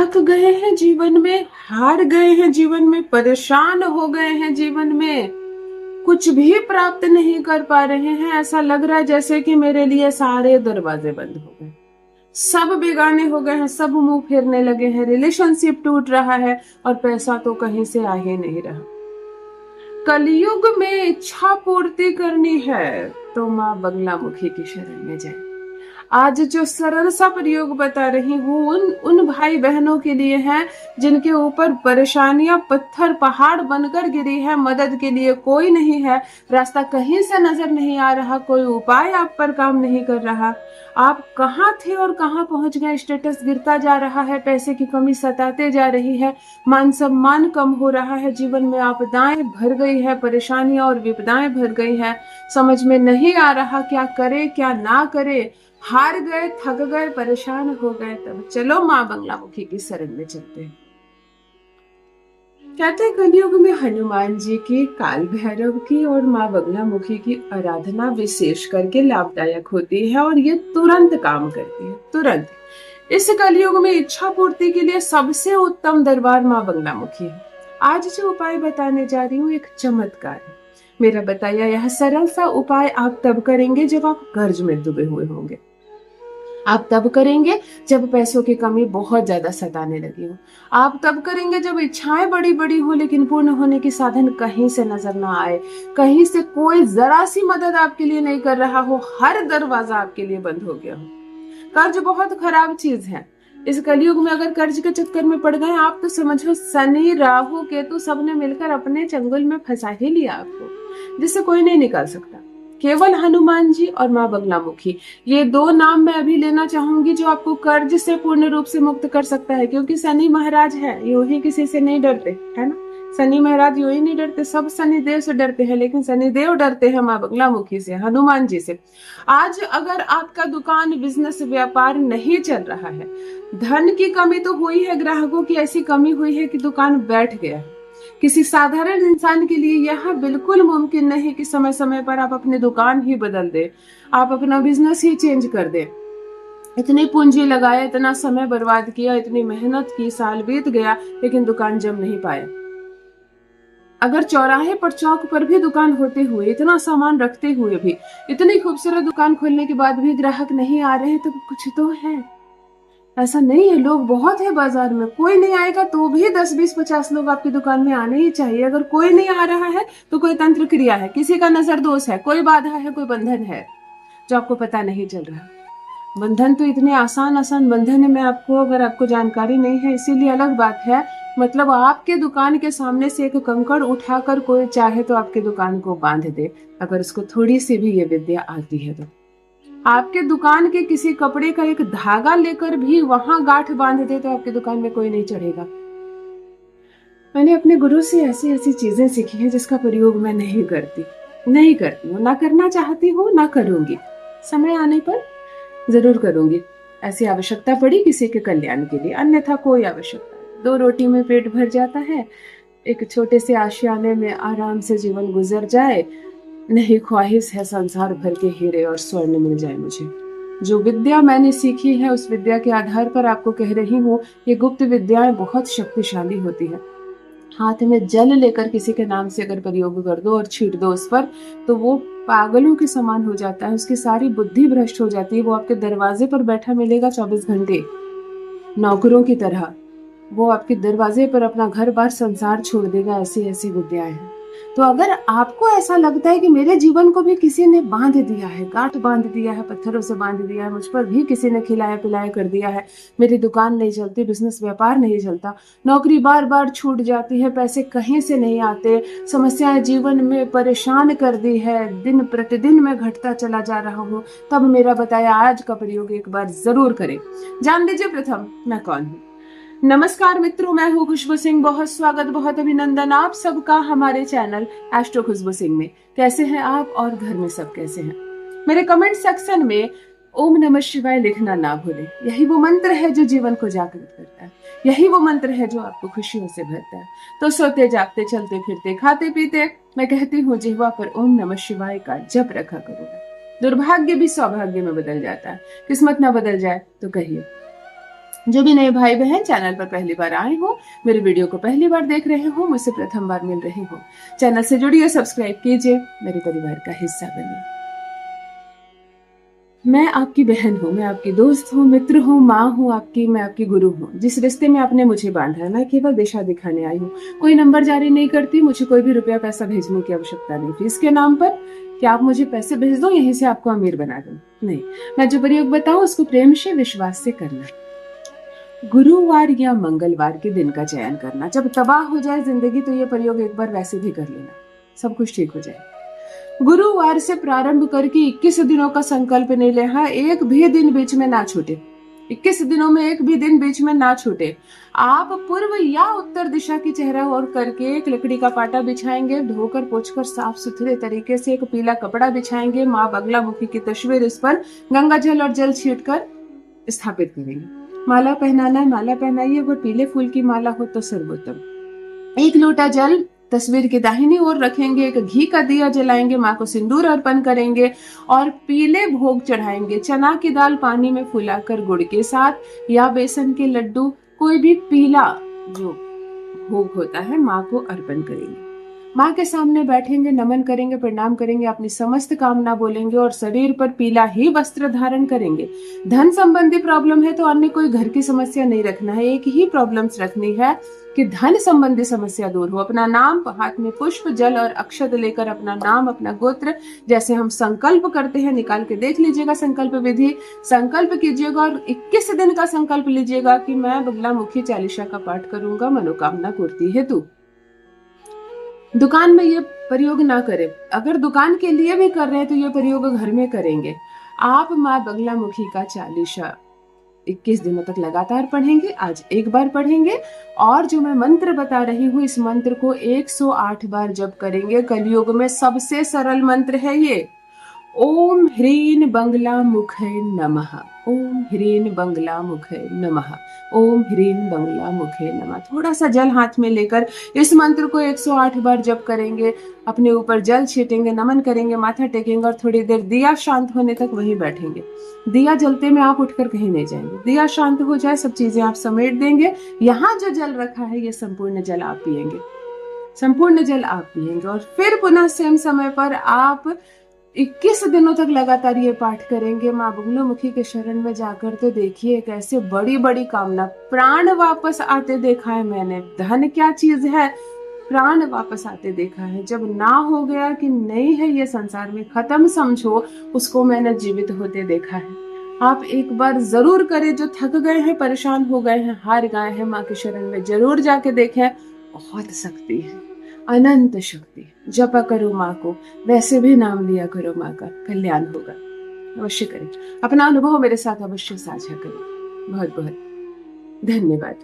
थक गए हैं जीवन में, हार गए हैं जीवन में, परेशान हो गए हैं जीवन में, कुछ भी प्राप्त नहीं कर पा रहे हैं। ऐसा लग रहा है जैसे कि मेरे लिए सारे दरवाजे बंद हो गए, सब बेगाने हो गए हैं, सब मुंह फेरने लगे हैं, रिलेशनशिप टूट रहा है और पैसा तो कहीं से आ ही नहीं रहा। कलयुग में इच्छा पूर्ति करनी है तो माँ बगलामुखी की शरण में जाए। आज जो सरल सा प्रयोग बता रही हूँ उन भाई बहनों के लिए है जिनके ऊपर परेशानियां पत्थर पहाड़ बनकर गिरी है, मदद के लिए कोई नहीं है, रास्ता कहीं से नजर नहीं आ रहा, कोई उपाय आप पर काम नहीं कर रहा। आप कहाँ थे और कहाँ पहुंच गए, स्टेटस गिरता जा रहा है, पैसे की कमी सताते जा रही है, मान सम्मान कम हो रहा है, जीवन में आपदाएं भर गई है, परेशानियां और विपदाएं भर गई है, समझ में नहीं आ रहा क्या करे क्या ना करे, हार गए, थक गए, परेशान हो गए, तब चलो माँ बगलामुखी की शरण में चलते हैं। कहते हैं कलयुग में हनुमान जी की, काल भैरव की और माँ बगलामुखी की आराधना विशेष करके लाभदायक होती है और ये तुरंत काम करती है, तुरंत। इस कलयुग में इच्छा पूर्ति के लिए सबसे उत्तम दरबार माँ बगलामुखी है। आज जो उपाय बताने जा रही हूँ एक चमत्कार है। मेरा बताया यह सरल सा उपाय आप तब करेंगे जब आप कर्ज में डूबे हुए होंगे, आप तब करेंगे जब पैसों की कमी बहुत ज्यादा सताने लगी हो, आप तब करेंगे जब इच्छाएं बड़ी बड़ी हो लेकिन पूर्ण होने की साधन कहीं से नजर ना आए, कहीं से कोई जरा सी मदद आपके लिए नहीं कर रहा हो, हर दरवाजा आपके लिए बंद हो गया हो। कर्ज बहुत खराब चीज है। इस कलयुग में अगर कर्ज के चक्कर में पड़ गए आप तो समझो शनि राहु केतु सबने मिलकर अपने चंगुल में फंसा ही लिया आपको, जिससे कोई नहीं निकाल सकता। केवल हनुमान जी और माँ बगलामुखी, ये दो नाम मैं अभी लेना चाहूंगी जो आपको कर्ज से पूर्ण रूप से मुक्त कर सकता है। क्योंकि शनि महाराज है, यूं ही किसी से नहीं डरते, है ना। शनि महाराज यूं ही नहीं डरते, सब शनि देव से डरते हैं, लेकिन शनि देव डरते हैं माँ बगलामुखी से, हनुमान जी से। आज अगर आपका दुकान बिजनेस व्यापार नहीं चल रहा है, धन की कमी तो हुई है, ग्राहकों की ऐसी कमी हुई है कि दुकान बैठ गया है, किसी साधारण इंसान के लिए यह बिल्कुल मुमकिन नहीं कि समय समय पर आप अपनी दुकान ही बदल दे, आप अपना बिजनेस ही चेंज कर दे। इतनी पूंजी लगाया, इतना समय बर्बाद किया, इतनी मेहनत की, साल बीत गया लेकिन दुकान जम नहीं पाया। अगर चौराहे पर चौक पर भी दुकान होते हुए, इतना सामान रखते हुए भी, इतनी खूबसूरत दुकान खोलने के बाद भी ग्राहक नहीं आ रहे तो कुछ तो है। ऐसा नहीं है, लोग बहुत है बाजार में, कोई नहीं आएगा तो भी 10 20 50 लोग आपकी दुकान में आने ही चाहिए। अगर कोई नहीं आ रहा है तो कोई तंत्र क्रिया है, किसी का नजर दोष है, कोई बाधा है, कोई बंधन है जो आपको पता नहीं चल रहा। बंधन तो इतने आसान आसान बंधन है, मैं आपको, अगर आपको जानकारी नहीं है इसीलिए अलग बात है। मतलब आपके दुकान के सामने से एक कंकड़ उठाकर कोई चाहे तो आपके दुकान को बांध दे, अगर उसको थोड़ी सी भी ये विद्या आती है तो। आपके दुकान के किसी कपड़े का एक धागा लेकर भी वहां गांठ बांध दे तो आपकी दुकान में कोई नहीं चढ़ेगा। मैंने अपने गुरु से ऐसी ऐसी चीजें सीखी हैं जिसका प्रयोग मैं नहीं करती हूँ, ना करना चाहती हूँ, ना करूंगी, समय आने पर जरूर करूंगी। ऐसी आवश्यकता पड़ी किसी के कल्याण के लिए, अन्यथा कोई आवश्यकता नहीं। 2 रोटी में पेट भर जाता है, एक छोटे से आशियाने में आराम से जीवन गुजर जाए, नहीं ख्वाहिश है संसार भर के हीरे और स्वर्ण मिल जाए मुझे। जो विद्या मैंने सीखी है उस विद्या के आधार पर आपको कह रही हूँ, ये गुप्त विद्याएं बहुत शक्तिशाली होती है। हाथ में जल लेकर किसी के नाम से अगर प्रयोग कर दो और छीट दो उस पर, तो वो पागलों के समान हो जाता है, उसकी सारी बुद्धि भ्रष्ट हो जाती है। वो आपके दरवाजे पर बैठा मिलेगा 24 घंटे नौकरों की तरह, वो आपके दरवाजे पर अपना घर बार संसार छोड़ देगा। ऐसी ऐसी विद्याएं हैं। तो अगर आपको ऐसा लगता है कि मेरे जीवन को भी किसी ने बांध दिया है, गांठ बांध दिया है, पत्थरों से बांध दिया है, मुझ पर भी किसी ने खिलाया पिलाया कर दिया है, मेरी दुकान नहीं चलती, बिजनेस व्यापार नहीं चलता, नौकरी बार बार छूट जाती है, पैसे कहीं से नहीं आते, समस्याएं जीवन में परेशान कर दी है, दिन प्रतिदिन मैं घटता चला जा रहा हूँ, तब मेरा बताया आज का प्रयोग एक बार जरूर करें। जान लीजिए प्रथम मैं कौन हूँ। नमस्कार मित्रों, मैं हूँ खुशबू सिंह। बहुत स्वागत, बहुत अभिनंदन आप सबका हमारे चैनल एस्ट्रो खुशबू सिंह में। कैसे हैं आप और घर में सब कैसे हैं? मेरे कमेंट सेक्शन में ओम नमः शिवाय लिखना ना भूलें। यही वो मंत्र है जो जीवन को जागृत करता है, यही वो मंत्र है जो आपको खुशियों से भरता है। तो सोते जागते चलते फिरते खाते पीते मैं कहती हूँ जिह्वा पर ओम नमः शिवाय का जप रखा करूंगा। दुर्भाग्य भी सौभाग्य में बदल जाता है, किस्मत ना बदल जाए तो कहिए। जो भी नए भाई बहन चैनल पर पहली बार आए हो, मेरे वीडियो को पहली बार देख रहे हो, मुझसे प्रथम बार मिल रहे हो, चैनल से जुड़िए, सब्सक्राइब कीजिए, मेरे परिवार का हिस्सा बनिए। मैं आपकी बहन हूँ, मैं आपकी दोस्त हूँ, मित्र हूँ, माँ हूँ आपकी, मैं आपकी गुरु हूँ। जिस रिश्ते में आपने मुझे बांधा है, मैं केवल दिशा दिखाने आई हूँ। कोई नंबर जारी नहीं करती, मुझे कोई भी रुपया पैसा भेजने की आवश्यकता नहीं थी। इसके नाम पर कि आप मुझे पैसे भेज दो, यहीं से आपको अमीर बना दूं, नहीं। मैं जो प्रयोग बताऊं उसको प्रेम से, विश्वास से करना। गुरुवार या मंगलवार के दिन का चयन करना। जब तबाह हो जाए जिंदगी तो ये प्रयोग एक बार वैसे भी कर लेना, सब कुछ ठीक हो जाए। गुरुवार से प्रारंभ करके 21 दिनों का संकल्प ले लेना, एक भी दिन बीच में ना छूटे। 21 दिनों में एक भी दिन बीच में ना छूटे। आप पूर्व या उत्तर दिशा की चेहरा ओर करके एक लकड़ी का पाटा बिछाएंगे, धोकर पोंछकर साफ सुथरे तरीके से एक पीला कपड़ा बिछाएंगे, माँ बगलामुखी की तस्वीर इस पर गंगा जल और जल छींटकर स्थापित करेंगे। माला पहनाना है, माला पहनाइए, वो पीले फूल की माला हो तो सर्वोत्तम। एक लोटा जल तस्वीर के दाहिनी ओर रखेंगे, एक घी का दिया जलाएंगे, माँ को सिंदूर अर्पण करेंगे और पीले भोग चढ़ाएंगे। चना की दाल पानी में फुलाकर गुड़ के साथ या बेसन के लड्डू, कोई भी पीला जो भोग होता है, माँ को अर्पण करेंगे। माँ के सामने बैठेंगे, नमन करेंगे, प्रणाम करेंगे, अपनी समस्त कामना बोलेंगे और शरीर पर पीला ही वस्त्र धारण करेंगे। धन संबंधी प्रॉब्लम है तो अन्य कोई घर की समस्या नहीं रखना है, एक ही प्रॉब्लम्स रखनी है कि धन संबंधी समस्या दूर हो। अपना नाम, हाथ में पुष्प जल और अक्षत लेकर अपना नाम, अपना गोत्र, जैसे हम संकल्प करते हैं, निकाल के देख लीजिएगा संकल्प विधि। संकल्प कीजिएगा और 21 दिन का संकल्प लीजिएगा कि मैं बगलामुखी चालीसा का पाठ करूंगा मनोकामना पूर्ति हेतु। दुकान में ये प्रयोग ना करें। अगर दुकान के लिए भी कर रहे हैं तो ये प्रयोग घर में करेंगे। आप माँ बगलामुखी का चालीसा 21 दिनों तक लगातार पढ़ेंगे। आज एक बार पढ़ेंगे और जो मैं मंत्र बता रही हूँ इस मंत्र को 108 बार जप करेंगे। कलयुग में सबसे सरल मंत्र है ये। ओम ह्रीं बंगलामुखे नमः, ओम ह्रीं बंगलामुखे नमः, ओम ह्रीं बंगलामुखे नमः। थोड़ा सा जल हाथ में लेकर इस मंत्र को 108 बार जप करेंगे। अपने ऊपर जल छीटेंगे, नमन करेंगे, माथा टेकेंगे और थोड़ी देर दिया शांत होने तक वहीं बैठेंगे। दिया जलते में आप उठकर कहीं नहीं जाएंगे। दिया शांत हो जाए, सब चीजें आप समेट देंगे। यहाँ जो जल रखा है ये संपूर्ण जल आप पिएंगे, संपूर्ण जल आप पिएंगे और फिर पुनः सेम समय पर आप 21 दिनों तक लगातार ये पाठ करेंगे। माँ बगलामुखी के शरण में जाकर तो देखिए कैसे बड़ी बड़ी कामना, प्राण वापस आते देखा है मैंने। धन क्या चीज है, प्राण वापस आते देखा है। जब ना हो गया कि नहीं है ये संसार में, खत्म समझो, उसको मैंने जीवित होते देखा है। आप एक बार जरूर करें, जो थक गए हैं, परेशान हो गए हैं, हार गए हैं, माँ के शरण में जरूर जाके देखें। बहुत शक्ति है, अनंत शक्ति। जपा करो माँ को, वैसे भी नाम लिया करो माँ का, कल्याण होगा। अवश्य करें, अपना अनुभव मेरे साथ अवश्य साझा करें। बहुत बहुत धन्यवाद।